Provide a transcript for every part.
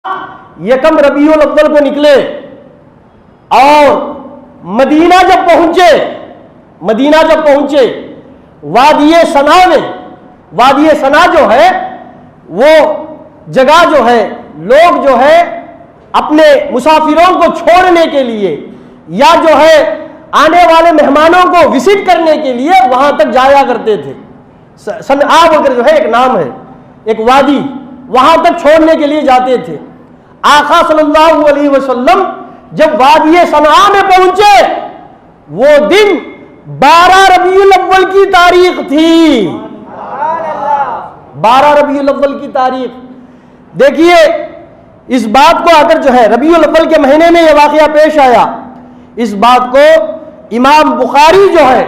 یکم ربیع الاول کو نکلے اور مدینہ جب پہنچے وادی سنا جو ہے وہ جگہ جو ہے لوگ جو ہے اپنے مسافروں کو چھوڑنے کے لیے یا جو ہے آنے والے مہمانوں کو وزٹ کرنے کے لیے وہاں تک جایا کرتے تھے. صنعا وغیرہ جو ہے ایک نام ہے، ایک وادی، وہاں تک چھوڑنے کے لیے جاتے تھے. آقا صلی اللہ علیہ وسلم جب وادی صنعا میں پہنچے وہ دن 12 ربیع الاول کی تاریخ تھی. 12 ربیع الاول کی تاریخ. دیکھیے اس بات کو اگر جو ہے ربیع الاول کے مہینے میں یہ واقعہ پیش آیا، اس بات کو امام بخاری جو ہے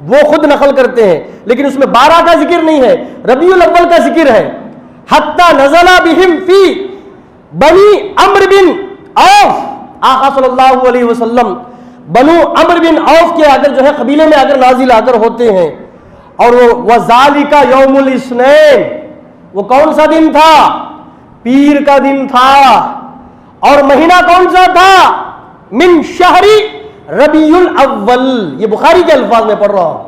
وہ خود نقل کرتے ہیں، لیکن اس میں 12 کا ذکر نہیں ہے، ربیع الاول کا ذکر ہے. حتی نزل بہم فی بنی عمرو بن عوف، آقا صلی اللہ علیہ وسلم بنو عمرو بن عوف کے اگر جو ہے قبیلے میں اگر نازل اگر ہوتے ہیں، اور وہ وذالک یوم الاثنین، وہ کون سا دن تھا؟ پیر کا دن تھا. اور مہینہ کون سا تھا؟ من شہر ربیع الاول. یہ بخاری کے الفاظ میں پڑھ رہا ہوں.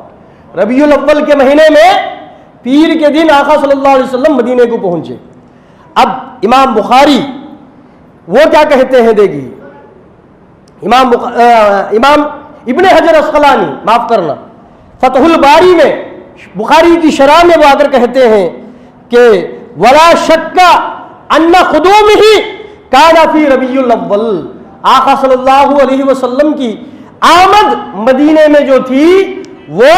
ربیع الاول کے مہینے میں پیر کے دن آقا صلی اللہ علیہ وسلم مدینے کو پہنچے. اب امام بخاری وہ کیا کہتے ہیں دیکھیے، امام ابن حجر اسقلانی، معاف کرنا، فتح الباری میں بخاری کی شرح میں وہ اگر کہتے ہیں کہ ولا شک ان قدومہ کان فی ربیع الاول، آقا صلی اللہ علیہ وسلم کی آمد مدینے میں جو تھی وہ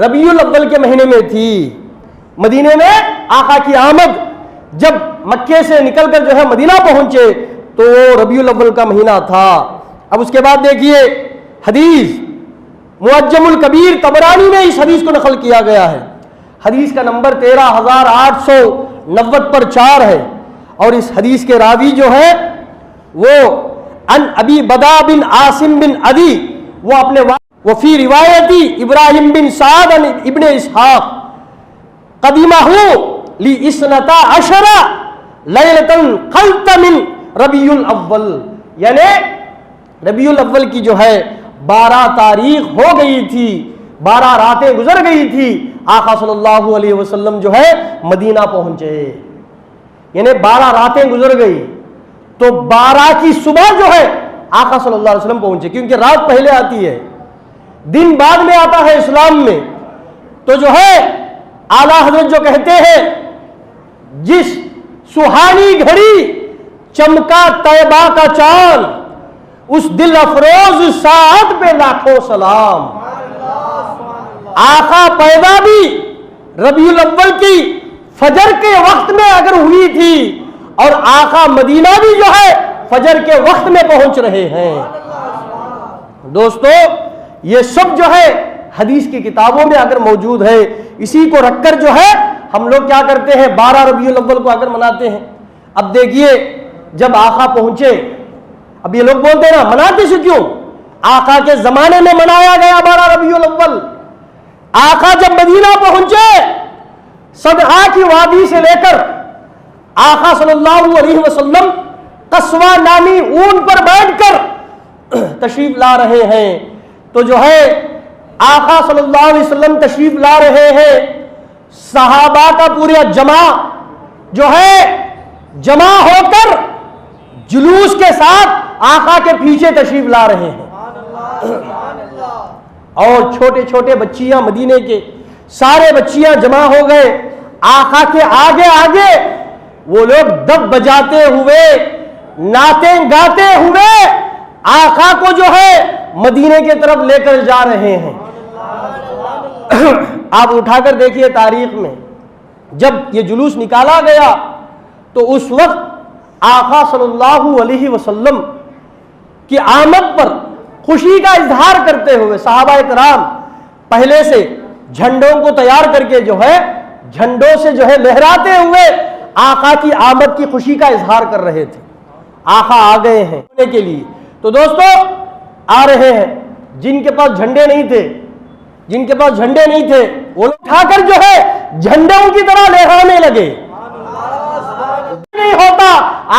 ربیع الاول کے مہینے میں تھی. مدینے میں آقا کی آمد جب مکے سے نکل کر جو ہے مدینہ پہنچے تو وہ ربیع الاول کا مہینہ تھا. اب اس کے بعد دیکھیے حدیث معجم الکبیر طبرانی میں اس حدیث کو نقل کیا گیا ہے. حدیث کا نمبر 13890 پر 4 ہے، اور اس حدیث کے راوی جو ہے وہ ان ابی بدا بن عاصم بن عدی، وہ اپنے وفی روایتی ابراہیم بن سعد ابن اسحاق قدیمہ لی اسنتا عشر لیلۃ قلت من ربیع الاول، یعنی ربیع الاول کی جو ہے 12 تاریخ ہو گئی تھی، 12 راتیں گزر گئی تھی، آقا صلی اللہ علیہ وسلم جو ہے مدینہ پہنچے. یعنی 12 راتیں گزر گئی تو 12 کی صبح جو ہے آقا صلی اللہ علیہ وسلم پہنچے، کیونکہ رات پہلے آتی ہے، دن بعد میں آتا ہے اسلام میں. تو جو ہے اعلیٰ حضرت جو کہتے ہیں جس سہانی گھڑی چمکا طیبہ کا چاند، اس دل افروز ساعت پہ لاکھوں سلام. آقا پیدا بھی ربیع الاول کی فجر کے وقت میں اگر ہوئی تھی، اور آقا مدینہ بھی جو ہے فجر کے وقت میں پہنچ رہے ہیں. دوستو یہ سب جو ہے حدیث کی کتابوں میں اگر موجود ہے، اسی کو رکھ کر جو ہے ہم لوگ کیا کرتے ہیں 12 ربیع الاول کو اگر مناتے ہیں. اب دیکھیے جب آقا پہنچے، اب یہ لوگ بولتے ہیں نا مناتے سے کیوں؟ آقا کے زمانے میں منایا گیا 12 ربیع الاول. آقا جب مدینہ پہنچے صنعا کی وادی سے لے کر آقا صلی اللہ علیہ وسلم قصوہ نامی اون پر بیٹھ کر تشریف لا رہے ہیں. تو جو ہے آقا صلی اللہ علیہ وسلم تشریف لا رہے ہیں، صحابہ کا پورا جو ہے جمع ہو کر جلوس کے ساتھ آقا کے پیچھے تشریف لا رہے ہیں. اور چھوٹے چھوٹے بچیاں، مدینے کے سارے بچیاں جمع ہو گئے آقا کے آگے آگے. وہ لوگ دف بجاتے ہوئے، نعتیں گاتے ہوئے آقا کو جو ہے مدینے کی طرف لے کر جا رہے ہیں. آپ اٹھا کر دیکھیے تاریخ میں جب یہ جلوس نکالا گیا تو اس وقت آقا صلی اللہ علیہ وسلم کی آمد پر خوشی کا اظہار کرتے ہوئے صحابہ کرام پہلے سے جھنڈوں کو تیار کر کے جو ہے جھنڈوں سے جو ہے لہراتے ہوئے آقا کی آمد کی خوشی کا اظہار کر رہے تھے. آقا آ گئے ہیں کے لیے. تو دوستو آ رہے ہیں، جن کے پاس جھنڈے نہیں تھے وہ اٹھا کر جو ہے جھنڈوں کی طرح لہرانے لگے. نہیں ہوتا،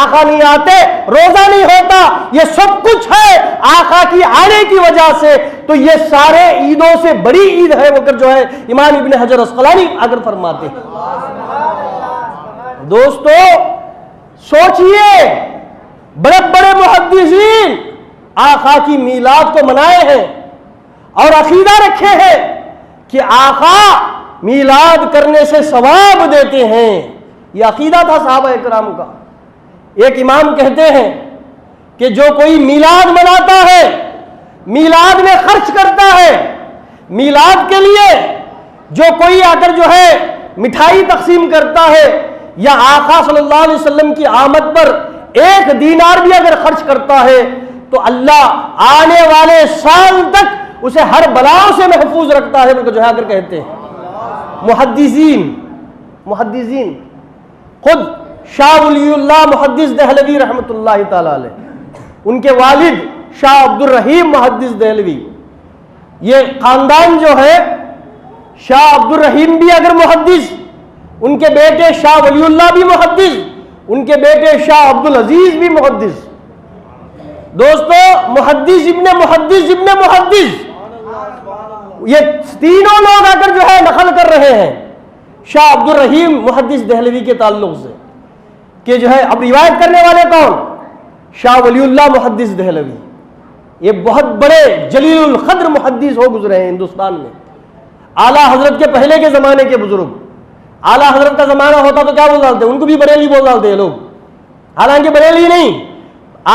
آقا نہیں آتے، روزہ نہیں ہوتا، یہ سب کچھ ہے آقا کی آنے کی وجہ سے۔ تو یہ سارے عیدوں سے بڑی عید ہے وہ جو ہے امام ابن حجر عسقلانی اگر فرماتے ہیں۔ دوستو سوچئے، بڑے بڑے محدثین آقا کی میلاد کو منائے ہیں اور عقیدہ رکھے ہیں کہ آقا میلاد کرنے سے ثواب دیتے ہیں۔ یہ عقیدہ تھا صحابہ کرام کا۔ ایک امام کہتے ہیں کہ جو کوئی میلاد مناتا ہے، میلاد میں خرچ کرتا ہے، میلاد کے لیے جو کوئی آ کر جو ہے مٹھائی تقسیم کرتا ہے یا آقا صلی اللہ علیہ وسلم کی آمد پر 1 دینار بھی اگر خرچ کرتا ہے تو اللہ آنے والے سال تک اسے ہر بلاؤں سے محفوظ رکھتا ہے، جو ہے اگر کہتے ہیں محدثین خود شاہ ولی اللہ محدث دہلوی رحمۃ اللہ تعالی علیہ، ان کے والد شاہ عبد الرحیم محدث دہلوی، یہ خاندان جو ہے شاہ عبد الرحیم بھی اگر محدث، ان کے بیٹے شاہ ولی اللہ بھی محدث، ان کے بیٹے شاہ عبد العزیز بھی محدث۔ دوستو محدث ابن محدث یہ تینوں لوگ آ کر جو ہے نقل کر رہے ہیں شاہ عبد الرحیم محدث دہلوی کے تعلق سے کہ جو ہے اب روایت کرنے والے کون؟ شاہ ولی اللہ محدث دہلوی۔ یہ بہت بڑے جلیل القدر محدث ہو گزرے ہیں ہندوستان میں، اعلیٰ حضرت کے پہلے کے زمانے کے بزرگ۔ اعلیٰ حضرت کا زمانہ ہوتا تو کیا بول ڈالتے؟ ان کو بھی بریلی بول ڈالتے ہیں لوگ، حالانکہ بریلی نہیں،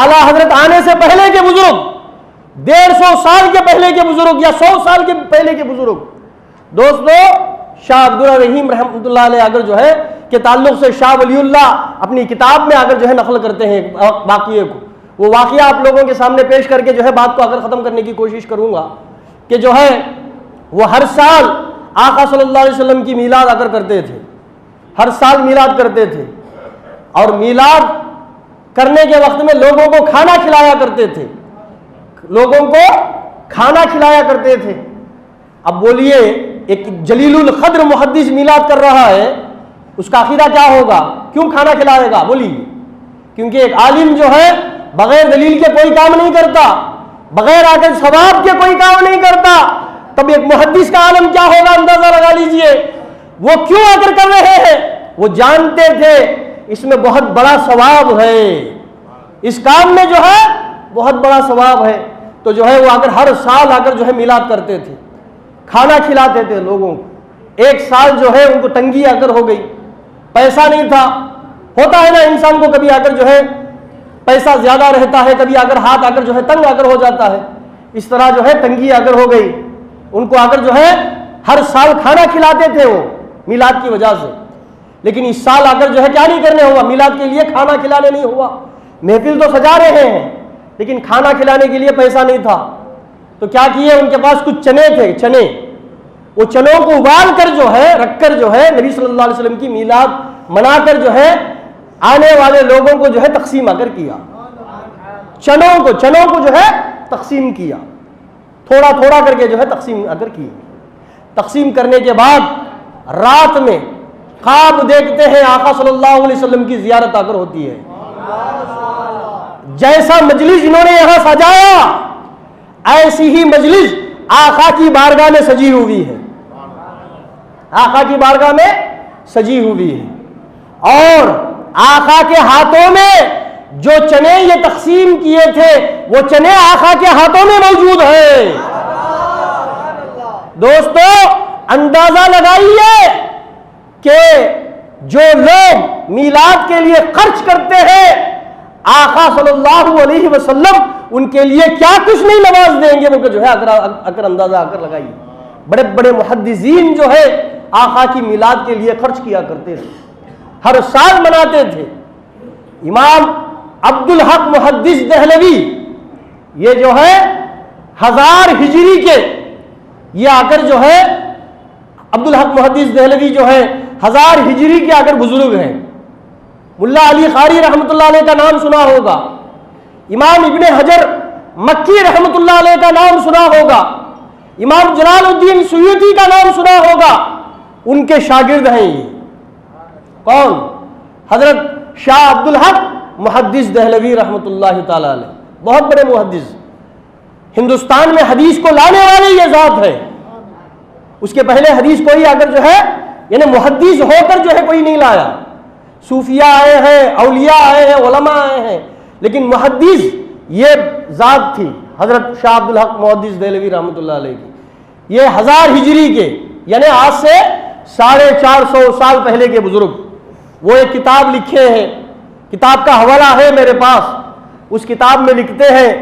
اعلیٰ حضرت آنے سے پہلے کے بزرگ، 150 سال کے پہلے کے بزرگ یا 100 سال کے پہلے کے بزرگ۔ دوستو شاہ عبد الرحیم رحمۃ اللہ علیہ اگر جو ہے کے تعلق سے شاہ ولی اللہ اپنی کتاب میں اگر جو ہے نقل کرتے ہیں واقعے کو، وہ واقعہ آپ لوگوں کے سامنے پیش کر کے جو ہے بات کو اگر ختم کرنے کی کوشش کروں گا کہ جو ہے وہ ہر سال آقا صلی اللہ علیہ وسلم کی میلاد اگر کرتے تھے، ہر سال میلاد کرتے تھے، اور میلاد کرنے کے وقت میں لوگوں کو کھانا کھلایا کرتے تھے، لوگوں کو کھانا کھلایا کرتے تھے۔ اب بولیے ایک جلیل القدر محدث میلاد کر رہا ہے، اس کا عقیدہ کیا ہوگا؟ کیوں کھانا کھلائے گا؟ بولیے، کیونکہ ایک عالم جو ہے بغیر دلیل کے کوئی کام نہیں کرتا، بغیر آگے ثواب کے کوئی کام نہیں کرتا، تب ایک محدث کا عالم کیا ہوگا اندازہ لگا لیجئے۔ وہ کیوں اگر کر رہے ہیں؟ وہ جانتے تھے اس میں بہت بڑا ثواب ہے، اس کام میں جو ہے بہت بڑا ثواب ہے، تو جو ہے وہ اگر ہر سال اگر جو ہے میلاد کرتے تھے، کھانا کھلاتے تھے لوگوں کو۔ ایک سال جو ہے ان کو تنگی اگر ہو گئی، پیسہ نہیں تھا، ہوتا ہے نا انسان کو کبھی اگر جو ہے پیسہ زیادہ رہتا ہے، کبھی اگر ہاتھ اگر جو ہے تنگ اگر ہو جاتا ہے، اس طرح جو ہے تنگی اگر ہو گئی، ان کو اگر جو ہے ہر سال کھانا کھلاتے تھے وہ میلاد کی وجہ سے، لیکن اس سال اگر جو ہے کیا نہیں کرنے ہوا؟ میلاد کے لیے کھانا کھلانے نہیں ہوا۔ محفل تو سجا رہے ہیں لیکن کھانا کھلانے کے لیے پیسہ نہیں تھا، تو کیا کیے؟ ان کے پاس کچھ چنے تھے، چنے، وہ چنوں کو ابال کر جو ہے رکھ کر جو ہے نبی صلی اللہ علیہ وسلم کی میلاد منا کر جو ہے آنے والے لوگوں کو جو ہے تقسیم اگر کیا، چنوں کو جو ہے تقسیم کیا، تھوڑا تھوڑا کر کے جو ہے تقسیم اگر کی۔ تقسیم کرنے کے بعد رات میں خواب دیکھتے ہیں آقا صلی اللہ علیہ وسلم کی زیارت اگر ہوتی ہے، جیسا مجلس انہوں نے یہاں سجایا ایسی ہی مجلس آقا کی بارگاہ میں سجی ہوئی ہے، آقا کی بارگاہ میں سجی ہوئی ہے، اور آقا کے ہاتھوں میں جو چنے یہ تقسیم کیے تھے وہ چنے آقا کے ہاتھوں میں موجود ہیں۔ دوستو اندازہ لگائیے کہ جو لوگ میلاد کے لیے خرچ کرتے ہیں آقا صلی اللہ علیہ وسلم ان کے لیے کیا کچھ نہیں نواز دیں گے، وہ جو ہے اگر اندازہ اگر لگائیے۔ بڑے بڑے محدثین جو ہے آقا کی میلاد کے لیے خرچ کیا کرتے تھے، ہر سال مناتے تھے۔ امام عبد الحق محدث دہلوی یہ جو ہے 1000 ہجری کے، یہ آ کر جو ہے عبد الحق محدث دہلوی جو ہے 1000 ہجری کے اگر بزرگ ہیں۔ ملا علی قاری رحمۃ اللہ علیہ کا نام سنا ہوگا، امام ابن حجر مکی رحمۃ اللہ علیہ کا نام سنا ہوگا، امام جلال الدین سیوطی کا نام سنا ہوگا، ان کے شاگرد ہیں یہ۔ کون؟ حضرت شاہ عبدالحق محدث دہلوی رحمۃ اللہ تعالی علیہ، بہت بڑے محدث، ہندوستان میں حدیث کو لانے والے یہ ذات ہے. اس کے پہلے حدیث کوئی اگر جو ہے یعنی محدث ہو کر جو ہے کوئی نہیں لایا. صوفیاء آئے ہیں، اولیاء آئے ہیں، علماء آئے ہیں، لیکن محدث یہ ذات تھی حضرت شاہ عبدالحق محدث دہلوی رحمۃ اللہ علیہ کی. یہ 1000 ہجری کے یعنی آج سے 450 سال پہلے کے بزرگ، وہ ایک کتاب لکھے ہیں. کتاب کا حوالہ ہے میرے پاس. اس کتاب میں لکھتے ہیں،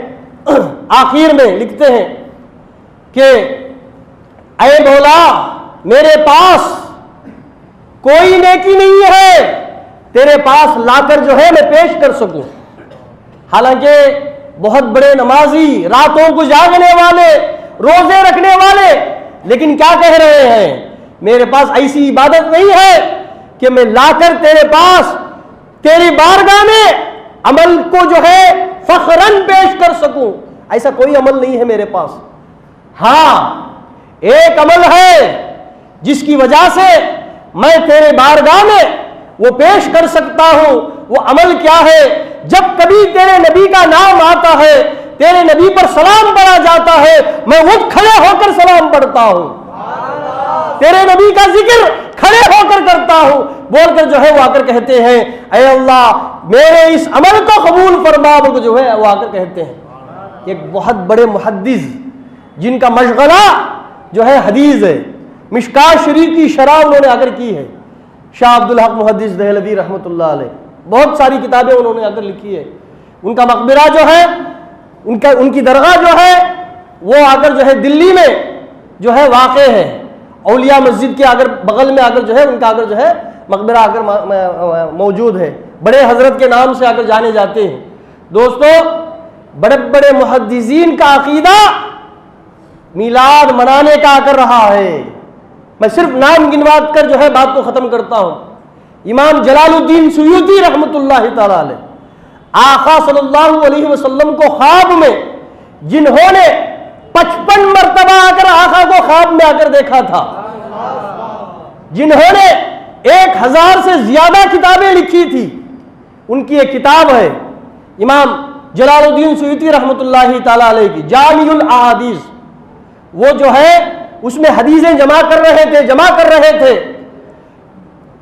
آخر میں لکھتے ہیں کہ اے مولا میرے پاس کوئی نیکی نہیں ہے تیرے پاس لا کر جو ہے میں پیش کر سکوں. حالانکہ بہت بڑے نمازی، راتوں کو جاگنے والے، روزے رکھنے والے، لیکن کیا کہہ رہے ہیں؟ میرے پاس ایسی عبادت نہیں ہے کہ میں لا کر تیرے پاس تیری بارگاہ میں عمل کو جو ہے فخراً پیش کر سکوں. ایسا کوئی عمل نہیں ہے میرے پاس. ہاں ایک عمل ہے جس کی وجہ سے میں تیرے بارگاہ میں وہ پیش کر سکتا ہوں. وہ عمل کیا ہے؟ جب کبھی تیرے نبی کا نام آتا ہے، تیرے نبی پر سلام پڑھا جاتا ہے، میں وہ کھڑے ہو کر سلام پڑھتا ہوں. تیرے نبی کا ذکر کھڑے ہو کر کرتا ہوں. بول کر جو ہے وہ آ کر کہتے ہیں اے اللہ میرے اس عمل کو قبول فرما. وہ جو ہے وہ آ کر کہتے ہیں. ایک بہت بڑے محدث جن کا مشغلہ جو ہے حدیث ہے، مشکات شریف کی شرح انہوں نے اگر کی ہے، شاہ عبدالحق محدث دہلوی رحمۃ اللہ علیہ. بہت ساری کتابیں انہوں نے اگر لکھی ہے. ان کا مقبرہ جو ہے، ان کی درگاہ جو ہے وہ اگر جو ہے دلی میں جو ہے واقع ہے. اولیاء مسجد کے اگر بغل میں اگر جو ہے ان کا اگر جو ہے مقبرہ اگر موجود ہے. بڑے حضرت کے نام سے اگر جانے جاتے ہیں. دوستو بڑے بڑے محدثین کا عقیدہ میلاد منانے کا کر رہا ہے. میں صرف نام گنوا کر جو ہے بات کو ختم کرتا ہوں. امام جلال الدین سیوطی رحمۃ اللہ تعالی علیہ، آقا صلی اللہ علیہ وسلم کو خواب میں جنہوں نے 55 مرتبہ آ کر آقا کو خواب میں آ کر دیکھا تھا، جنہوں نے 1000 سے زیادہ کتابیں لکھی تھی، ان کی ایک کتاب ہے امام جلال الدین سیوطی رحمۃ اللہ تعالی علیہ کی جامع الاحادیث. وہ جو ہے اس میں حدیثیں جمع کر رہے تھے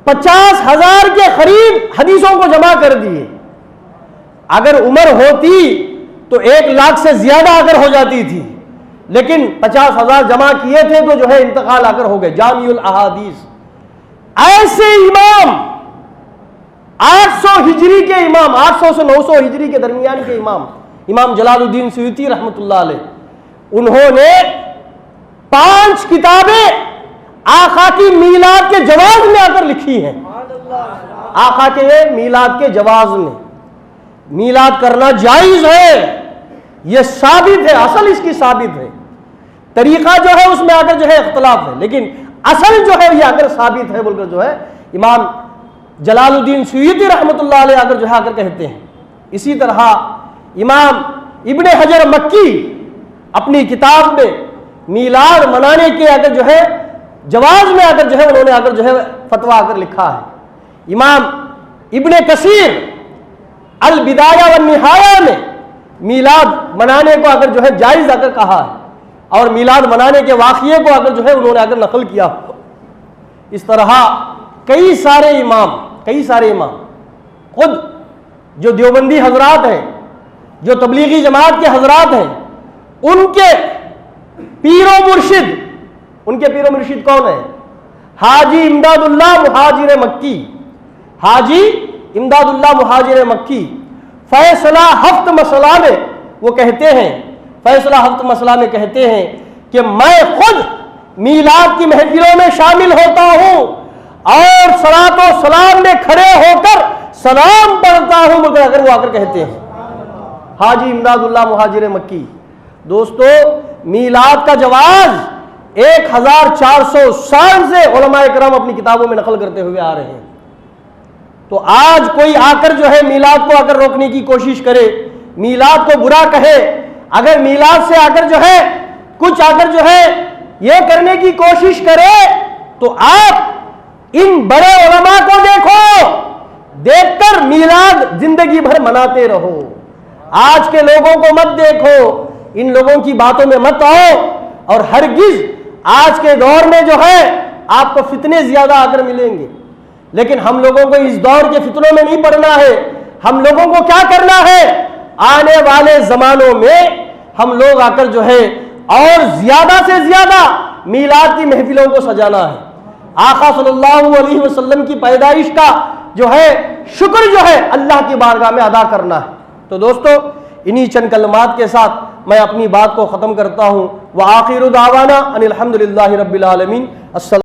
50,000 کے قریب حدیثوں کو جمع کر دیے. اگر عمر ہوتی تو 1 لاکھ سے زیادہ اگر ہو جاتی تھی، لیکن 50,000 جمع کیے تھے تو جو ہے انتقال آ کر ہو گئے. جامع الاحادیث. ایسے امام 800 ہجری کے امام، 800 سے 900 ہجری کے درمیان کے امام جلال الدین سیوطی رحمۃ اللہ علیہ، انہوں نے 5 کتابیں آقا کی میلاد کے جواز میں آ کر لکھی ہیں. آقا کے میلاد کے جواز میں میلاد کرنا جائز ہے، یہ ثابت ہے، اصل اس کی ثابت ہے. طریقہ جو ہے اس میں اگر جو ہے اختلاف ہے، لیکن اصل جو ہے یہ اگر ثابت ہے بول کر جو ہے امام جلال الدین سیوطی رحمۃ اللہ علیہ اگر جو ہے اگر کہتے ہیں. اسی طرح امام ابن حجر مکی اپنی کتاب میں میلاد منانے کے اگر جو ہے جواز میں اگر جو ہے انہوں نے اگر جو ہے فتویٰ اگر لکھا ہے. امام ابن کثیر البدایہ والنہایہ میں میلاد منانے کو اگر جو ہے جائز اگر کہا ہے، اور میلاد منانے کے واقعے کو اگر جو ہے انہوں نے اگر نقل کیا. اس طرح کئی سارے امام خود جو دیوبندی حضرات ہیں، جو تبلیغی جماعت کے حضرات ہیں، ان کے پیر و مرشد کون ہے؟ حاجی امداد اللہ مہاجر مکی. حاجی امداد اللہ مہاجر مکی فیصلہ ہفت مسئلہ میں وہ کہتے ہیں، فیصلہ ہفت مسئلہ میں کہتے ہیں کہ میں خود میلاد کی محفلوں میں شامل ہوتا ہوں اور صلاۃ و سلام میں کھڑے ہو کر سلام پڑھتا ہوں، مگر اگر وہ آ کر کہتے ہیں حاجی امداد اللہ مہاجر مکی. دوستو میلاد کا جواز 1400 سال سے علماء کرام اپنی کتابوں میں نقل کرتے ہوئے آ رہے ہیں. تو آج کوئی آ کر جو ہے میلاد کو اگر روکنے کی کوشش کرے، میلاد کو برا کہے، اگر میلاد سے آ کر جو ہے کچھ آ کر جو ہے یہ کرنے کی کوشش کرے، تو آپ ان بڑے علماء کو دیکھ کر میلاد زندگی بھر مناتے رہو. آج کے لوگوں کو مت دیکھو، ان لوگوں کی باتوں میں مت آؤ، اور ہرگز آج کے دور میں جو ہے آپ کو فتنے زیادہ آ کر ملیں گے، لیکن ہم لوگوں کو اس دور کے فتنوں میں نہیں پڑنا ہے. ہم لوگوں کو کیا کرنا ہے؟ آنے والے زمانوں میں ہم لوگ آ کر جو ہے اور زیادہ سے زیادہ میلاد کی محفلوں کو سجانا ہے. آقا صلی اللہ علیہ وسلم کی پیدائش کا جو ہے شکر جو ہے اللہ کی بارگاہ میں ادا کرنا ہے. تو دوستو انہی چند کلمات کے ساتھ میں اپنی بات کو ختم کرتا ہوں. وآخر دعوانا ان الحمد للہ رب العالمین. السلام